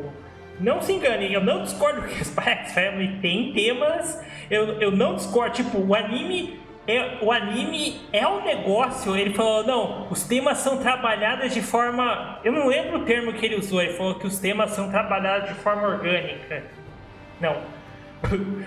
não se enganem, eu não discordo que Spy X Family tem temas. Eu não discordo, tipo, o anime é um negócio. Ele falou, não, os temas são trabalhados de forma... Eu não lembro o termo que ele usou. Ele falou que os temas são trabalhados de forma orgânica. Não.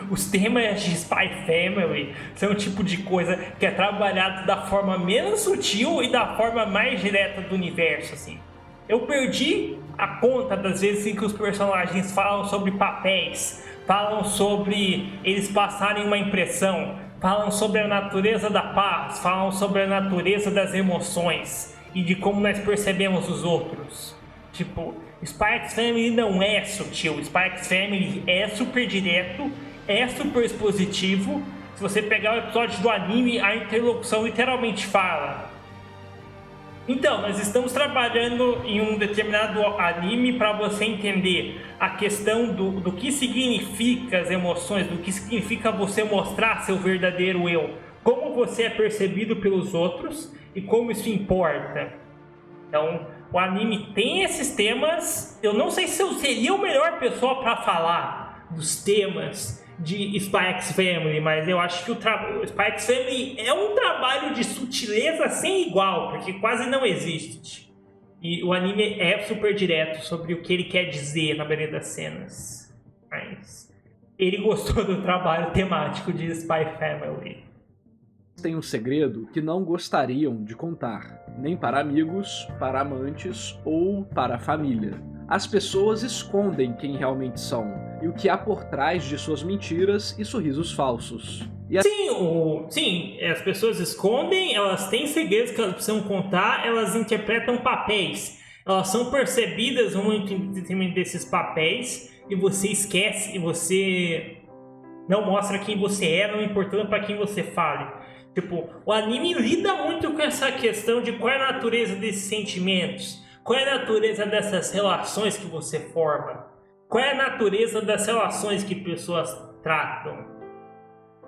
Os temas de Spy Family são o tipo de coisa que é trabalhado da forma menos sutil e da forma mais direta do universo, assim. Eu perdi a conta das vezes em que os personagens falam sobre papéis, falam sobre eles passarem uma impressão, falam sobre a natureza da paz, falam sobre a natureza das emoções e de como nós percebemos os outros. Tipo, Spy X Family não é sutil, Spy X Family é super direto, é super expositivo. Se você pegar o episódio do anime, a interlocução literalmente fala. Então, nós estamos trabalhando em um determinado anime para você entender a questão do que significa as emoções, do que significa você mostrar seu verdadeiro eu, como você é percebido pelos outros e como isso importa. Então, o anime tem esses temas. Eu não sei se eu seria o melhor pessoa para falar dos temas de Spy X Family, mas eu acho que o Spy X Family é um trabalho de sutileza sem igual, porque quase não existe. E o anime é super direto sobre o que ele quer dizer na maioria das cenas. Mas ele gostou do trabalho temático de Spy Family. Tem um segredo que não gostariam de contar, nem para amigos, para amantes ou para a família. As pessoas escondem quem realmente são e o que há por trás de suas mentiras e sorrisos falsos. Sim, as pessoas escondem, elas têm segredos que elas precisam contar, elas interpretam papéis. Elas são percebidas muito em detrimento desses papéis e você esquece, e você não mostra quem você é, não importando para quem você fale. Tipo, o anime lida muito com essa questão de qual é a natureza desses sentimentos, qual é a natureza dessas relações que você forma, qual é a natureza das relações que pessoas tratam.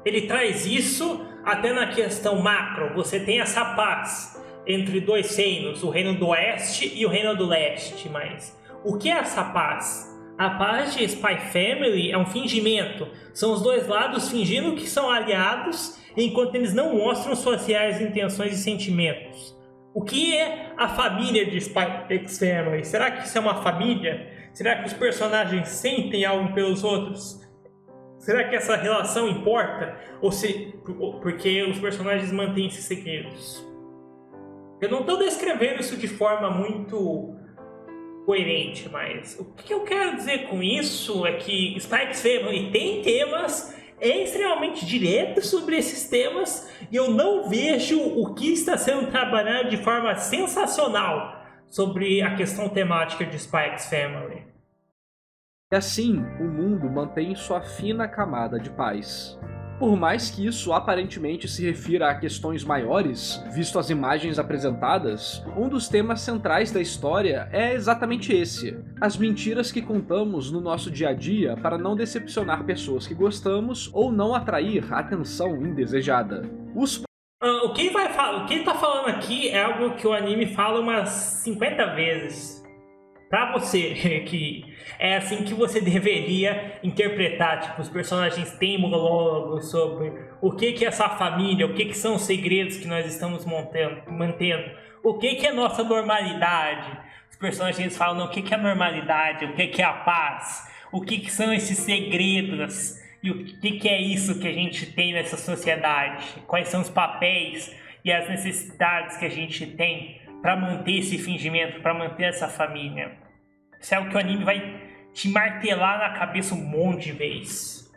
Ele traz isso até na questão macro. Você tem essa paz entre dois reinos, o reino do oeste e o reino do leste. Mas o que é essa paz? A paz de Spy Family é um fingimento. São os dois lados fingindo que são aliados, enquanto eles não mostram suas reais intenções e sentimentos. O que é a família de Spy X Family? Será que isso é uma família? Será que os personagens sentem algo pelos outros? Será que essa relação importa? Porque os personagens mantêm esses segredos? Eu não estou descrevendo isso de forma muito coerente, mas o que eu quero dizer com isso é que Spy X Family tem temas, é extremamente direto sobre esses temas, e eu não vejo o que está sendo trabalhado de forma sensacional sobre a questão temática de Spy X Family. E assim, o mundo mantém sua fina camada de paz. Por mais que isso aparentemente se refira a questões maiores, visto as imagens apresentadas, um dos temas centrais da história é exatamente esse: as mentiras que contamos no nosso dia a dia para não decepcionar pessoas que gostamos ou não atrair atenção indesejada. O que ele está falando aqui é algo que o anime fala umas 50 vezes. Pra você, que é assim que você deveria interpretar, tipo, os personagens têm monólogos sobre o que é essa família, o que são os segredos que nós estamos mantendo, o que é nossa normalidade. Os personagens falam o que é a normalidade, o que é a paz, o que são esses segredos e o que é isso que a gente tem nessa sociedade, quais são os papéis e as necessidades que a gente tem para manter esse fingimento, para manter essa família. Isso é o que o anime vai te martelar na cabeça um monte de vezes.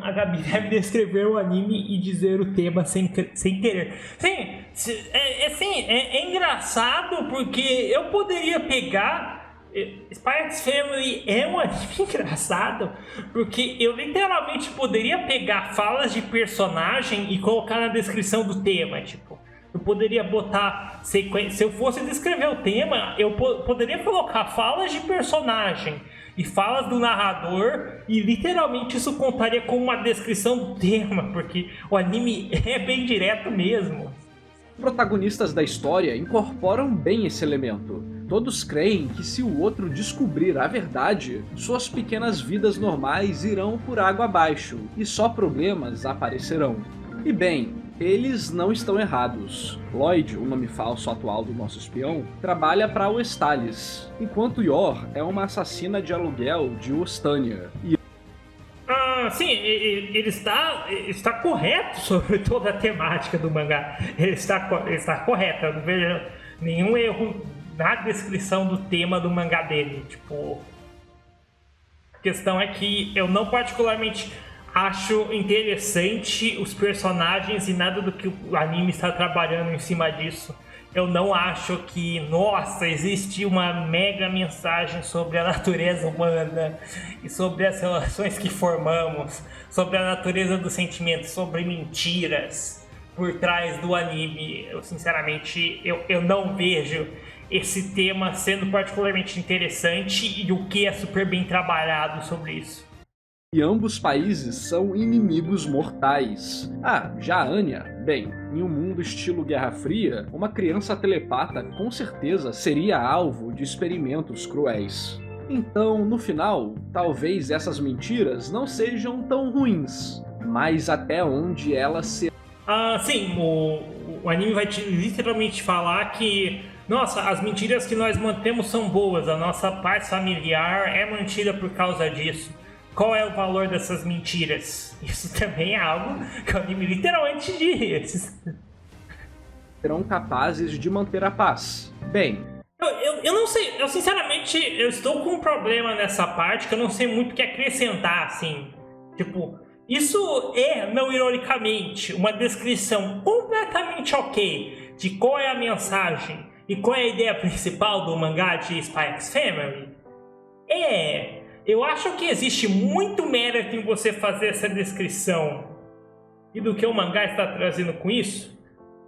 A Gabi deve descrever o anime e dizer o tema sem querer. Sim, é engraçado porque eu poderia pegar... Spy X Family é um anime engraçado porque eu literalmente poderia pegar falas de personagem e colocar na descrição do tema, tipo... Eu poderia botar sequência. Se eu fosse descrever o tema, eu poderia colocar falas de personagem e falas do narrador, e literalmente isso contaria como uma descrição do tema, porque o anime é bem direto mesmo. Os protagonistas da história incorporam bem esse elemento. Todos creem que se o outro descobrir a verdade, suas pequenas vidas normais irão por água abaixo e só problemas aparecerão. E bem, eles não estão errados. Lloyd, o nome falso atual do nosso espião, trabalha para o Estalis, enquanto Yor é uma assassina de aluguel de Ostânia. Sim, ele está correto sobre toda a temática do mangá. Ele está correto, eu não vejo nenhum erro na descrição do tema do mangá dele. Tipo, a questão é que eu não particularmente acho interessante os personagens e nada do que o anime está trabalhando em cima disso. Eu não acho que, nossa, existe uma mega mensagem sobre a natureza humana e sobre as relações que formamos, sobre a natureza dos sentimentos, sobre mentiras por trás do anime. Eu, sinceramente, eu não vejo esse tema sendo particularmente interessante e o que é super bem trabalhado sobre isso. e ambos países são inimigos mortais. Já a Anya, bem, em um mundo estilo Guerra Fria, uma criança telepata com certeza seria alvo de experimentos cruéis. Então, no final, talvez essas mentiras não sejam tão ruins, mas até onde elas se... Sim, o anime vai literalmente falar que, nossa, as mentiras que nós mantemos são boas, a nossa paz familiar é mantida por causa disso. Qual é o valor dessas mentiras? Isso também é algo que o anime literalmente diz. Serão capazes de manter a paz. Bem... Eu não sei, eu sinceramente, eu estou com um problema nessa parte que eu não sei muito o que acrescentar, assim. Tipo, isso é, não ironicamente, uma descrição completamente ok de qual é a mensagem e qual é a ideia principal do mangá de Spy X Family. Eu acho que existe muito mérito em você fazer essa descrição. E do que o mangá está trazendo com isso?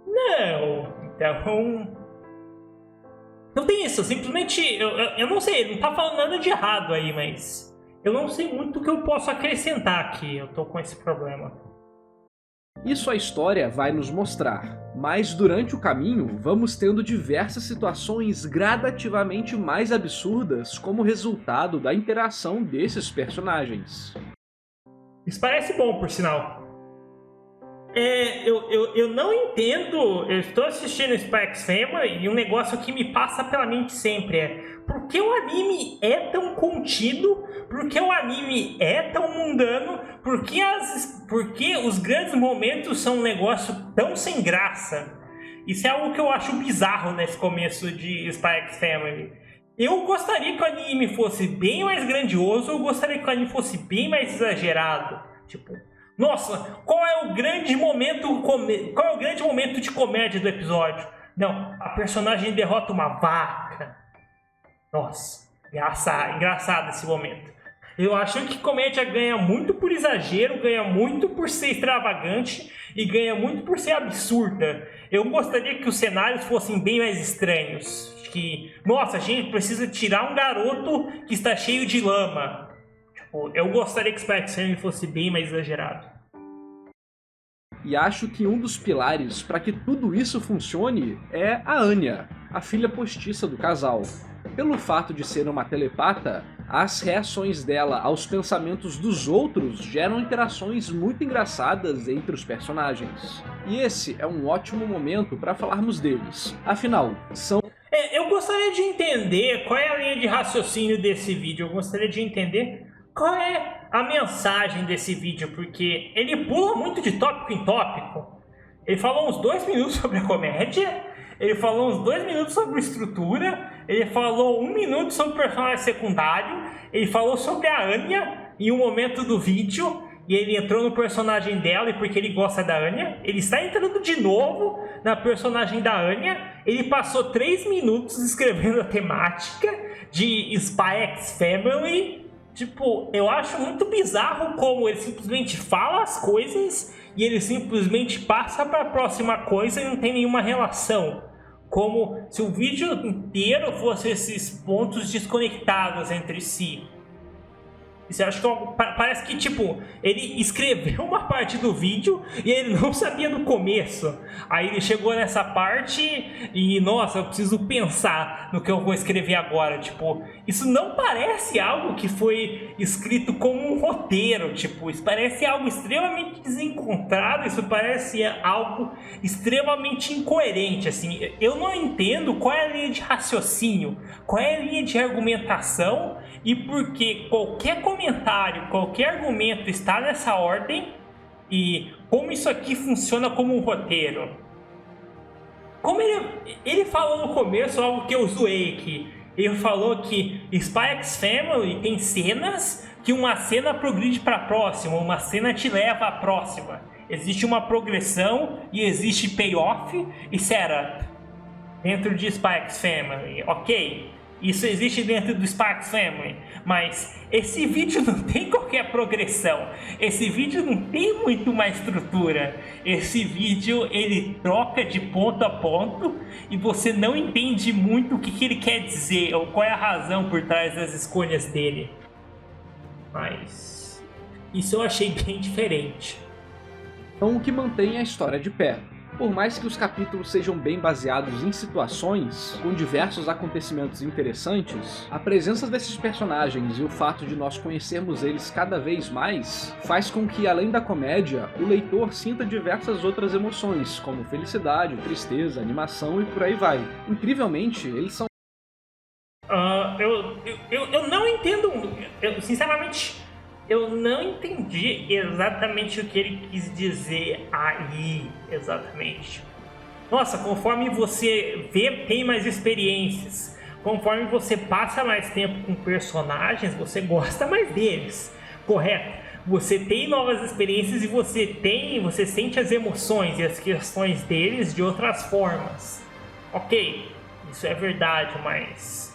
Não, então... Não tem isso, simplesmente, eu não sei, ele não tá falando nada de errado aí, mas eu não sei muito o que eu posso acrescentar aqui, eu tô com esse problema. Isso a história vai nos mostrar, mas durante o caminho vamos tendo diversas situações gradativamente mais absurdas como resultado da interação desses personagens. Isso parece bom, por sinal. Eu não entendo, eu estou assistindo Spy X Family e um negócio que me passa pela mente sempre é por que o anime é tão contido, por que o anime é tão mundano, por que os grandes momentos são um negócio tão sem graça. Isso é algo que eu acho bizarro nesse começo de Spy X Family. Eu gostaria que o anime fosse bem mais grandioso, eu gostaria que o anime fosse bem mais exagerado, tipo... Nossa, qual é o grande momento de comédia do episódio? Não, a personagem derrota uma vaca. Nossa, engraçado esse momento. Eu acho que comédia ganha muito por exagero, ganha muito por ser extravagante e ganha muito por ser absurda. Eu gostaria que os cenários fossem bem mais estranhos. Que, nossa, a gente precisa tirar um garoto que está cheio de lama. Eu gostaria que o Spy X Family fosse bem mais exagerado. E acho que um dos pilares para que tudo isso funcione é a Anya, a filha postiça do casal. Pelo fato de ser uma telepata, as reações dela aos pensamentos dos outros geram interações muito engraçadas entre os personagens. E esse é um ótimo momento para falarmos deles. Afinal, são... Eu gostaria de entender qual é a linha de raciocínio desse vídeo. Eu gostaria de entender qual é a mensagem desse vídeo, porque ele pula muito de tópico em tópico. Ele falou uns 2 minutos sobre a comédia, ele falou uns 2 minutos sobre a estrutura, ele falou 1 minuto sobre o personagem secundário, ele falou sobre a Anya em um momento do vídeo, e ele entrou no personagem dela e porque ele gosta da Anya. Ele está entrando de novo na personagem da Anya. Ele passou 3 minutos escrevendo a temática de Spy X Family. Tipo, eu acho muito bizarro como ele simplesmente fala as coisas e ele simplesmente passa para a próxima coisa e não tem nenhuma relação. Como se o vídeo inteiro fosse esses pontos desconectados entre si. Isso eu acho que parece que, tipo, ele escreveu uma parte do vídeo e ele não sabia no começo. Aí ele chegou nessa parte e, nossa, eu preciso pensar no que eu vou escrever agora. Tipo, isso não parece algo que foi escrito como um roteiro. Tipo, isso parece algo extremamente desencontrado, isso parece algo extremamente incoerente, assim. Eu não entendo qual é a linha de raciocínio, qual é a linha de argumentação e por que qualquer comentário, qualquer argumento está nessa ordem e como isso aqui funciona como um roteiro. Como ele falou no começo algo que eu zoei aqui. Ele falou que Spy X Family tem cenas que uma cena progride para a próxima, uma cena te leva à próxima. Existe uma progressão e existe payoff e setup dentro de Spy X Family, ok? Isso existe dentro do Spy X Family, mas esse vídeo não tem qualquer progressão, esse vídeo não tem muito mais estrutura, esse vídeo ele troca de ponto a ponto e você não entende muito o que ele quer dizer ou qual é a razão por trás das escolhas dele. Mas Isso eu achei bem diferente. Então, o que mantém a história de pé. Por mais que os capítulos sejam bem baseados em situações, com diversos acontecimentos interessantes, a presença desses personagens e o fato de nós conhecermos eles cada vez mais faz com que, além da comédia, o leitor sinta diversas outras emoções, como felicidade, tristeza, animação e por aí vai. Incrivelmente, eles são... Eu não entendo, sinceramente, eu não entendi exatamente o que ele quis dizer aí, exatamente. Nossa, conforme você vê, tem mais experiências. Conforme você passa mais tempo com personagens, você gosta mais deles, correto? Você tem novas experiências e você sente as emoções e as questões deles de outras formas. Ok, isso é verdade, mas...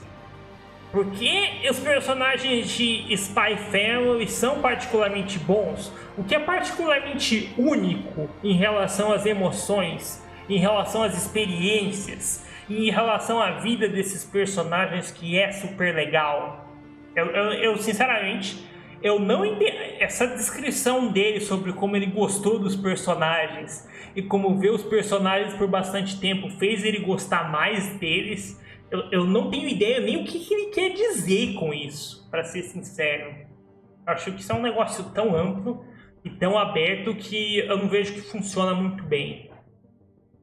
por que os personagens de Spy Family são particularmente bons? O que é particularmente único em relação às emoções, em relação às experiências, e em relação à vida desses personagens que é super legal? Eu sinceramente, eu não entendo essa descrição dele sobre como ele gostou dos personagens e como ver os personagens por bastante tempo fez ele gostar mais deles. Eu não tenho ideia nem o que ele quer dizer com isso, para ser sincero. Acho que isso é um negócio tão amplo e tão aberto que eu não vejo que funciona muito bem.